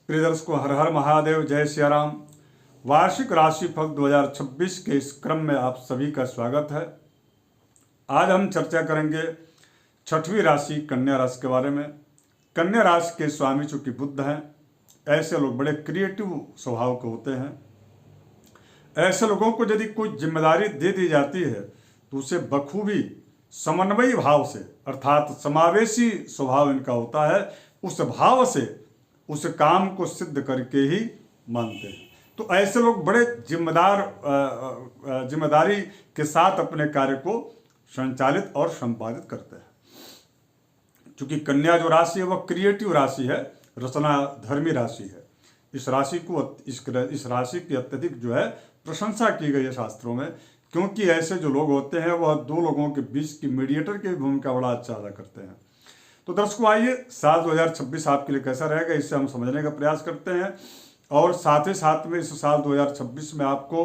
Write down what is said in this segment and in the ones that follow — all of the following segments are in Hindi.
प्रिय दर्शकों, हर हर महादेव, जय सिया राम। वार्षिक राशिफल 2026 के इस क्रम में आप सभी का स्वागत है। आज हम चर्चा करेंगे छठवीं राशि कन्या राशि के बारे में। कन्या राशि के स्वामी चूंकि बुध हैं, ऐसे लोग बड़े क्रिएटिव स्वभाव के होते हैं। ऐसे लोगों को यदि कोई जिम्मेदारी दे दी जाती है तो उसे बखूबी समन्वयी भाव से, अर्थात समावेशी स्वभाव इनका होता है, उस भाव से उस काम को सिद्ध करके ही मानते हैं। तो ऐसे लोग बड़े जिम्मेदारी के साथ अपने कार्य को संचालित और संपादित करते हैं। क्योंकि कन्या जो राशि है वह क्रिएटिव राशि है, रचनाधर्मी राशि है। इस राशि की अत्यधिक जो है प्रशंसा की गई है शास्त्रों में, क्योंकि ऐसे जो लोग होते हैं वह दो लोगों के बीच की मीडिएटर की भूमिका बड़ा अच्छा अदा करते हैं। तो दर्शकों, आइए साल 2026 आपके लिए कैसा रहेगा इससे हम समझने का प्रयास करते हैं, और साथ ही साथ में इस साल 2026 में आपको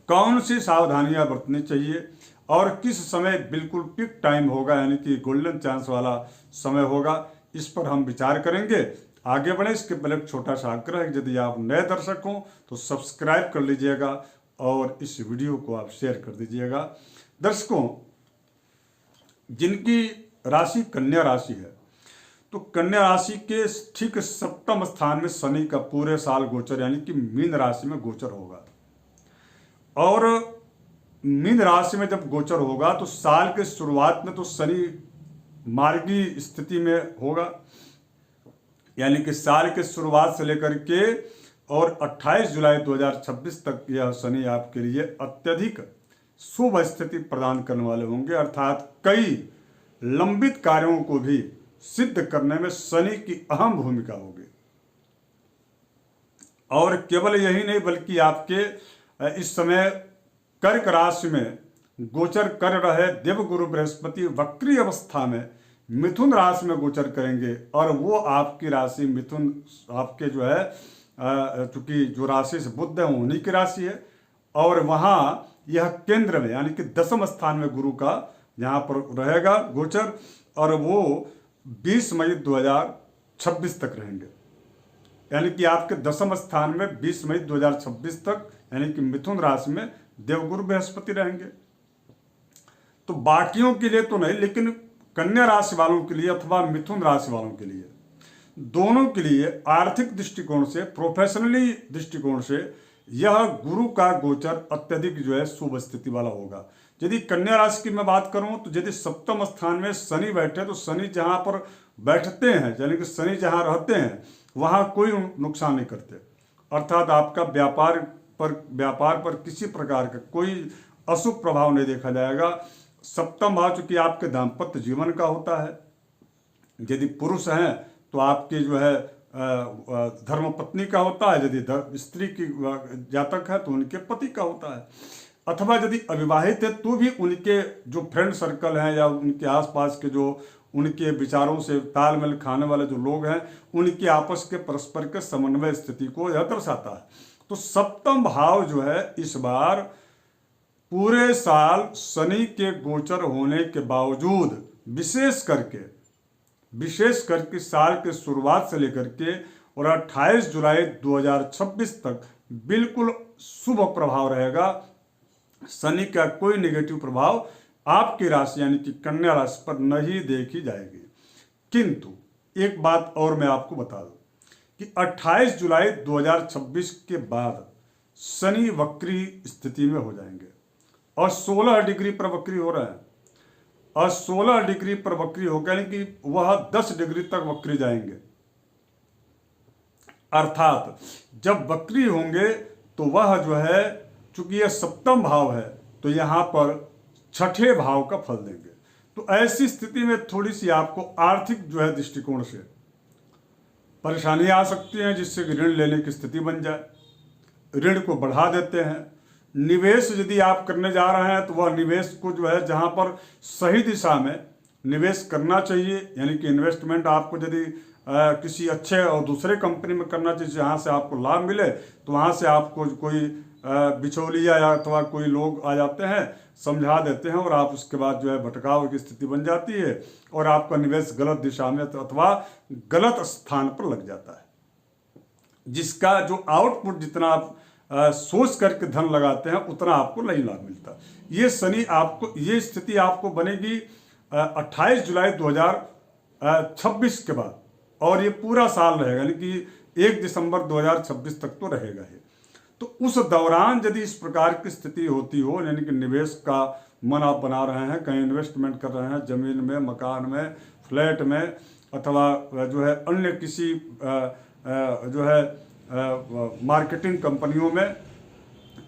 कौन सी सावधानियां बरतनी चाहिए और किस समय बिल्कुल पीक टाइम होगा, यानी कि गोल्डन चांस वाला समय होगा, इस पर हम विचार करेंगे। आगे बढ़े इसके पहले एक छोटा सा आग्रह है, यदि आप नए दर्शक हों तो सब्सक्राइब कर लीजिएगा और इस वीडियो को आप शेयर कर दीजिएगा। दर्शकों, जिनकी राशि कन्या राशि है, तो कन्या राशि के ठीक सप्तम स्थान में शनि का पूरे साल गोचर, यानी कि मीन राशि में गोचर होगा। और मीन राशि में जब गोचर होगा तो साल के शुरुआत में तो शनि मार्गी स्थिति में होगा, यानी कि साल के शुरुआत से लेकर के और 28 जुलाई 2026 तक यह शनि आपके लिए अत्यधिक शुभ स्थिति प्रदान करने वाले होंगे। अर्थात कई लंबित कार्यों को भी सिद्ध करने में शनि की अहम भूमिका होगी। और केवल यही नहीं, बल्कि आपके इस समय कर्क राशि में गोचर कर रहे देवगुरु बृहस्पति वक्री अवस्था में मिथुन राशि में गोचर करेंगे, और वो आपकी राशि मिथुन आपके जो है चूंकि जो राशि से बुध है उन्हीं की राशि है, और वहां यह केंद्र में यानी कि दसम स्थान में गुरु का यहाँ पर रहेगा गोचर, और वो 20 मई 2026 तक रहेंगे। यानी कि आपके दसम स्थान में 20 मई 2026 तक, यानी कि मिथुन राशि में देवगुरु बृहस्पति रहेंगे। तो बाकियों के लिए तो नहीं, लेकिन कन्या राशि वालों के लिए अथवा मिथुन राशि वालों के लिए, दोनों के लिए आर्थिक दृष्टिकोण से, प्रोफेशनली दृष्टिकोण से यह गुरु का गोचर अत्यधिक जो है शुभ स्थिति वाला होगा। यदि कन्या राशि की मैं बात करूं तो यदि सप्तम स्थान में शनि बैठे तो शनि जहां पर बैठते हैं, यानी कि शनि जहां रहते हैं वहां कोई नुकसान नहीं करते। अर्थात आपका व्यापार पर किसी प्रकार का कोई अशुभ प्रभाव नहीं देखा जाएगा। सप्तम भाव चूंकि आपके दाम्पत्य जीवन का होता है, यदि पुरुष हैं तो आपके जो है धर्मपत्नी का होता है, यदि स्त्री की जातक है तो उनके पति का होता है, अथवा यदि अविवाहित है तो भी उनके जो फ्रेंड सर्कल हैं या उनके आसपास के जो उनके विचारों से तालमेल खाने वाले जो लोग हैं, उनके आपस के परस्पर के समन्वय स्थिति को यह दर्शाता है। तो सप्तम भाव जो है इस बार पूरे साल शनि के गोचर होने के बावजूद विशेष करके साल के शुरुआत से लेकर के और 28 जुलाई 2026 तक बिल्कुल शुभ प्रभाव रहेगा। शनि का कोई नेगेटिव प्रभाव आपकी राशि यानी कि कन्या राशि पर नहीं देखी जाएगी। किंतु एक बात और मैं आपको बता दूं कि 28 जुलाई 2026 के बाद शनि वक्री स्थिति में हो जाएंगे, और 16 डिग्री पर वक्री हो रहा है, और 16 डिग्री पर वक्री होगा, यानी कि वह 10 डिग्री तक वक्री जाएंगे। अर्थात जब वक्री होंगे तो वह जो है, चूंकि यह सप्तम भाव है तो यहां पर छठे भाव का फल देंगे। तो ऐसी स्थिति में थोड़ी सी आपको आर्थिक जो है दृष्टिकोण से परेशानियां आ सकती हैं, जिससे कि ऋण लेने की स्थिति बन जाए, ऋण को बढ़ा देते हैं। निवेश यदि आप करने जा रहे हैं तो वह निवेश को जो है जहां पर सही दिशा में निवेश करना चाहिए, यानी कि इन्वेस्टमेंट आपको यदि किसी अच्छे और दूसरे कंपनी में करना चाहिए जहां से आपको लाभ मिले, तो वहां से आपको कोई बिचौलिया या अथवा कोई लोग आ जाते हैं, समझा देते हैं, और आप उसके बाद जो है भटकाव की स्थिति बन जाती है और आपका निवेश गलत दिशा में अथवा गलत स्थान पर लग जाता है। जिसका जो आउटपुट जितना आप सोच करके धन लगाते हैं उतना आपको नहीं लाभ मिलता। ये शनि आपको, ये स्थिति आपको बनेगी 28 जुलाई 2026 के बाद, और ये पूरा साल रहेगा, यानी कि 1 दिसंबर 2026 तक तो रहेगा ये। तो उस दौरान यदि इस प्रकार की स्थिति होती हो, यानी कि निवेश का मन आप बना रहे हैं, कहीं इन्वेस्टमेंट कर रहे हैं, जमीन में, मकान में, फ्लैट में, अथवा जो है अन्य किसी जो है मार्केटिंग कंपनियों में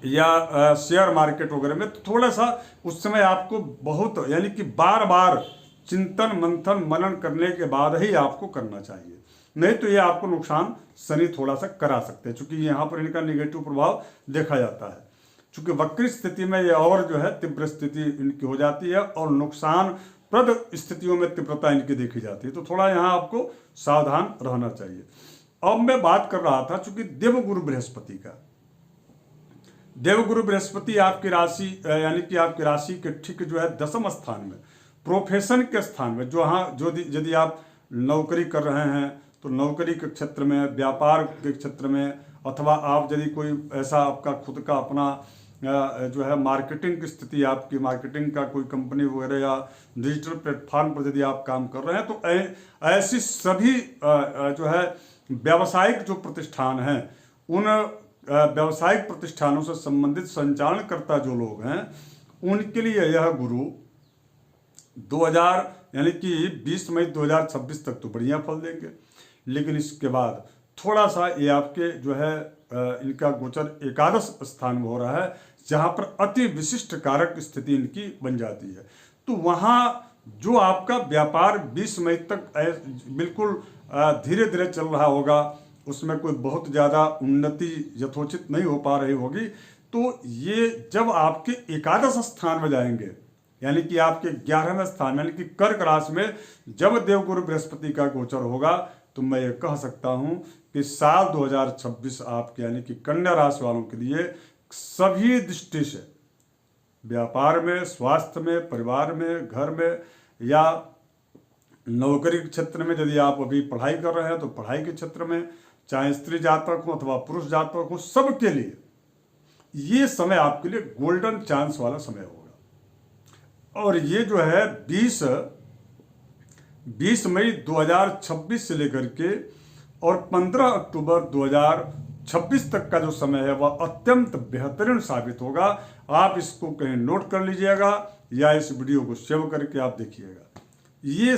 या शेयर मार्केट वगैरह में, तो थोड़ा सा उस समय आपको बहुत, यानी कि बार बार चिंतन मंथन मनन करने के बाद ही आपको करना चाहिए, नहीं तो ये आपको नुकसान शनि थोड़ा सा करा सकते हैं, चूंकि यहाँ पर इनका निगेटिव प्रभाव देखा जाता है। चूंकि वक्री स्थिति में ये और जो है तीव्र स्थिति इनकी हो जाती है, और नुकसान प्रद स्थितियों में तीव्रता इनकी देखी जाती है, तो थोड़ा यहाँ आपको सावधान रहना चाहिए। अब मैं बात कर रहा था चूंकि देवगुरु बृहस्पति का, देवगुरु बृहस्पति आपकी राशि, यानी कि आपकी राशि के ठीक जो है 10वें स्थान में, प्रोफेशन के स्थान में, जो हाँ जो यदि आप नौकरी कर रहे हैं तो नौकरी के क्षेत्र में, व्यापार के क्षेत्र में, अथवा आप यदि कोई ऐसा आपका खुद का अपना जो है मार्केटिंग की स्थिति, आपकी मार्केटिंग का कोई कंपनी वगैरह या डिजिटल प्लेटफॉर्म पर यदि आप काम कर रहे हैं, तो ऐसी सभी जो है व्यावसायिक जो प्रतिष्ठान हैं, उन व्यावसायिक प्रतिष्ठानों से संबंधित संचालनकर्ता जो लोग हैं, उनके लिए यह गुरु 2000 यानी कि 20 मई 2026 तक तो बढ़िया फल देंगे, लेकिन इसके बाद थोड़ा सा ये आपके जो है इनका गोचर एकादश स्थान में हो रहा है, जहाँ पर अति विशिष्ट कारक स्थिति इनकी बन जाती है। तो वहाँ जो आपका व्यापार 20 मई तक बिल्कुल धीरे धीरे चल रहा होगा, उसमें कोई बहुत ज़्यादा उन्नति यथोचित नहीं हो पा रही होगी, तो ये जब आपके एकादश स्थान में जाएंगे, यानी कि आपके 11वें स्थान, यानी कि कर्क राशि में जब देवगुरु बृहस्पति का गोचर होगा, तो मैं ये कह सकता हूँ कि साल 2026 आपके, यानी कि कन्या राशि वालों के लिए सभी दृष्टि से, व्यापार में, स्वास्थ्य में, परिवार में, घर में, या नौकरी के क्षेत्र में, यदि आप अभी पढ़ाई कर रहे हैं तो पढ़ाई के क्षेत्र में, चाहे स्त्री जातक हो अथवा पुरुष जातक हो, सबके लिए ये समय आपके लिए गोल्डन चांस वाला समय होगा। और ये जो है 20 मई 2026 से लेकर के और 15 अक्टूबर 2026 तक का जो समय है वह अत्यंत बेहतरीन साबित होगा। आप इसको कहीं नोट कर लीजिएगा या इस वीडियो को सेव करके आप देखिएगा। ये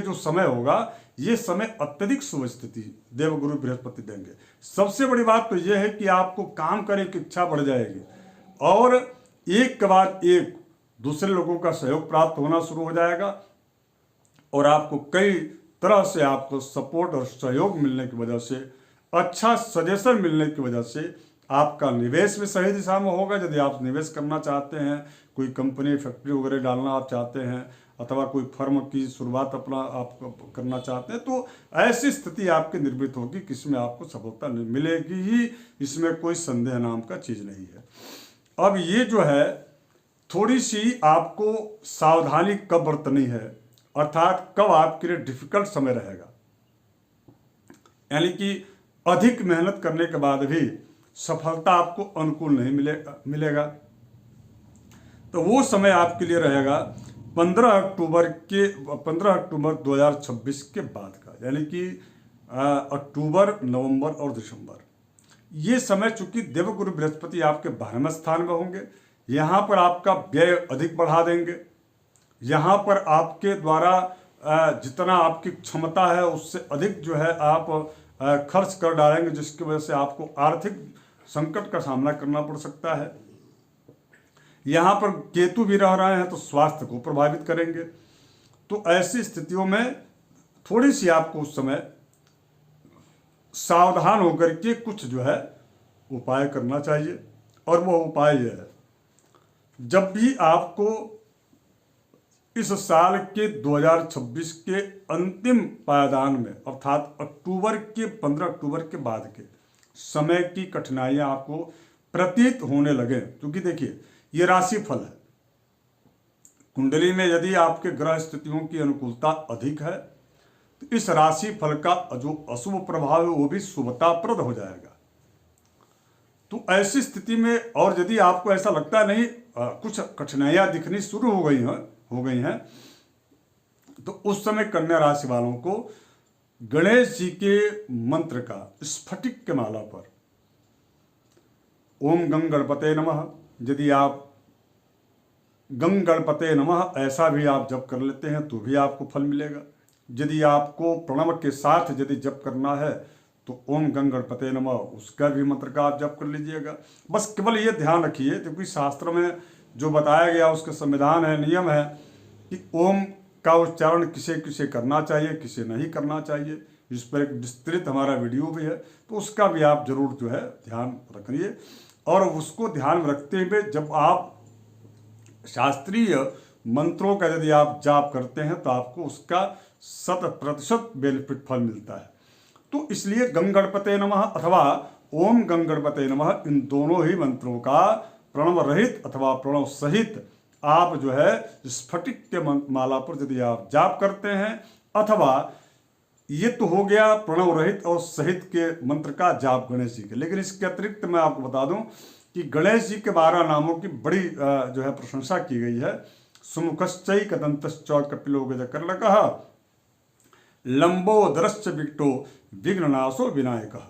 जो समय होगा, ये समय अत्यधिक शुभ स्थिति देवगुरु बृहस्पति देंगे। सबसे बड़ी बात तो यह है कि आपको काम करने की इच्छा बढ़ जाएगी, और एक के बाद एक दूसरे लोगों का सहयोग प्राप्त होना शुरू हो जाएगा, और आपको कई तरह से आपको सपोर्ट और सहयोग मिलने की वजह से, अच्छा सजेशन मिलने की वजह से आपका निवेश भी सही दिशा में होगा। यदि आप निवेश करना चाहते हैं, कोई कंपनी फैक्ट्री वगैरह डालना आप चाहते हैं, अथवा कोई फर्म की शुरुआत अपना आप करना चाहते हैं, तो ऐसी स्थिति आपकी निर्मित होगी कि इसमें आपको सफलता मिलेगी ही, इसमें कोई संदेह नाम का चीज़ नहीं है। अब ये जो है थोड़ी सी आपको सावधानी कब बरतनी है, अर्थात कब आपके लिए डिफिकल्ट समय रहेगा, यानी कि अधिक मेहनत करने के बाद भी सफलता आपको अनुकूल नहीं मिलेगा, तो वो समय आपके लिए रहेगा 15 अक्टूबर 2026 के बाद का, यानी कि अक्टूबर, नवंबर और दिसंबर। ये समय चूंकि देवगुरु बृहस्पति आपके 12वें स्थान में होंगे, यहाँ पर आपका व्यय अधिक बढ़ा देंगे। यहाँ पर आपके द्वारा जितना आपकी क्षमता है उससे अधिक जो है आप खर्च कर डालेंगे, जिसकी वजह से आपको आर्थिक संकट का सामना करना पड़ सकता है। यहाँ पर केतु भी रह रहे हैं तो स्वास्थ्य को प्रभावित करेंगे। तो ऐसी स्थितियों में थोड़ी सी आपको उस समय सावधान होकर के कुछ जो है उपाय करना चाहिए, और वो उपाय यह है, जब भी आपको इस साल के 2026 के अंतिम पायदान में, अर्थात 15 अक्टूबर के बाद के समय की कठिनाइयां आपको प्रतीत होने लगे, क्योंकि देखिए ये राशि फल है, कुंडली में यदि आपके ग्रह स्थितियों की अनुकूलता अधिक है तो इस राशि फल का जो अशुभ प्रभाव है वो भी शुभताप्रद हो जाएगा। तो ऐसी स्थिति में, और यदि आपको ऐसा लगता नहीं कुछ कठिनाइयां दिखनी शुरू हो गई हैं, तो उस समय कन्या राशि वालों को गणेश जी के मंत्र का स्फटिक के माला पर ओम गंग गणपते नमः, यदि आप गंग गणपते नमः ऐसा भी आप जप कर लेते हैं तो भी आपको फल मिलेगा। यदि आपको प्रणव के साथ यदि जप करना है तो ओम गंग गणपते नमः उसका भी मंत्र का आप जप कर लीजिएगा। बस केवल ये ध्यान रखिए, क्योंकि शास्त्र में जो बताया गया उसके संविधान है, नियम है कि ओम का उच्चारण किसे किसे करना चाहिए, किसे नहीं करना चाहिए। इस पर एक विस्तृत हमारा वीडियो भी है, तो उसका भी आप जरूर जो है ध्यान रखिए। और उसको ध्यान में रखते हुए जब आप शास्त्रीय मंत्रों का यदि आप जाप करते हैं तो आपको उसका 100% बेनिफिट फल मिलता है। तो इसलिए गंग गणपते नमः अथवा ओम गंग गणपते नमः, इन दोनों ही मंत्रों का प्रणव रहित अथवा प्रणव सहित आप जो है स्फटिक के माला पर यदि आप जाप करते हैं, अथवा ये तो हो गया प्रणव रहित और सहित के मंत्र का जाप गणेश जी के। लेकिन इसके अतिरिक्त मैं आपको बता दूं कि गणेश जी के 12 नामों की बड़ी जो है प्रशंसा की गई है। सुमुखश्चैक दंतश्च कपिलो गजकर्णकः लंबोदरश्च विकटो विघ्ननाशो विनायकः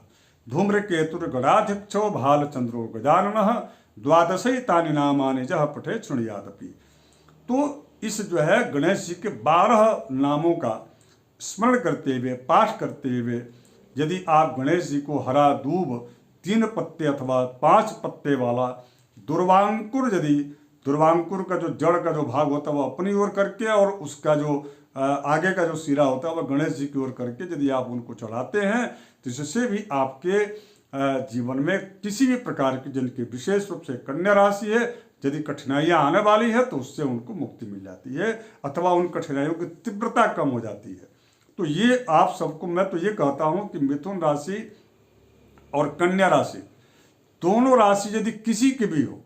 धूम्रकेतुर्गणाध्यक्षो भालचंद्रो गजाननः द्वादशैतानि नामानि जह पठे शृणुयादपि। तो इस जो है गणेश जी के 12 नामों का स्मरण करते हुए, पाठ करते हुए यदि आप गणेश जी को हरा दूब 3 पत्ते अथवा 5 पत्ते वाला दुर्वांकुर, यदि दुर्वांकुर का जो जड़ का जो भाग होता है वो अपनी ओर करके, और उसका जो आगे का जो सिरा होता है वह गणेश जी की ओर करके यदि आप उनको चढ़ाते हैं तो इससे भी आपके जीवन में किसी भी प्रकार की, जिनकी विशेष रूप से कन्या राशि है, यदि कठिनाइयां आने वाली है तो उससे उनको मुक्ति मिल जाती है, अथवा उन कठिनाइयों की तीव्रता कम हो जाती है। तो ये आप सबको मैं तो ये कहता हूं कि मिथुन राशि और कन्या राशि दोनों राशि यदि किसी की भी हो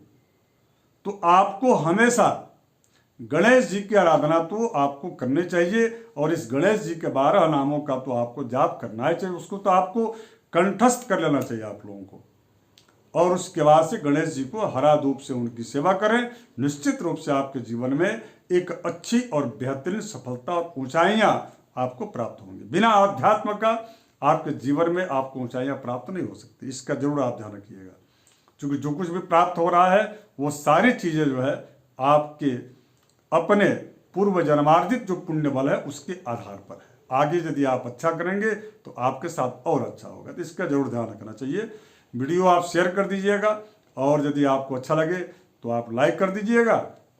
तो आपको हमेशा गणेश जी की आराधना तो आपको करनी चाहिए, और इस गणेश जी के 12 नामों का तो आपको जाप करना ही चाहिए। उसको तो आपको कंठस्थ कर लेना चाहिए आप लोगों को, और उसके बाद से गणेश जी को हरा धूप से उनकी सेवा करें। निश्चित रूप से आपके जीवन में एक अच्छी और बेहतरीन सफलता और ऊंचाइयां आपको प्राप्त होंगी। बिना अध्यात्म का आपके जीवन में आपको ऊंचाइयां प्राप्त नहीं हो सकती, इसका जरूर आप ध्यान रखिएगा। क्योंकि जो कुछ भी प्राप्त हो रहा है वो सारी चीजें जो है आपके अपने पूर्व जन्मार्जित जो पुण्य बल है उसके आधार पर है। आगे यदि आप अच्छा करेंगे तो आपके साथ और अच्छा होगा, तो इसका जरूर ध्यान रखना चाहिए। वीडियो आप शेयर कर दीजिएगा, और यदि आपको अच्छा लगे तो आप लाइक कर दीजिएगा,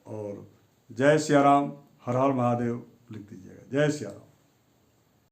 और जय सिया राम, हर हर महादेव लिख दीजिएगा। जय सिया राम।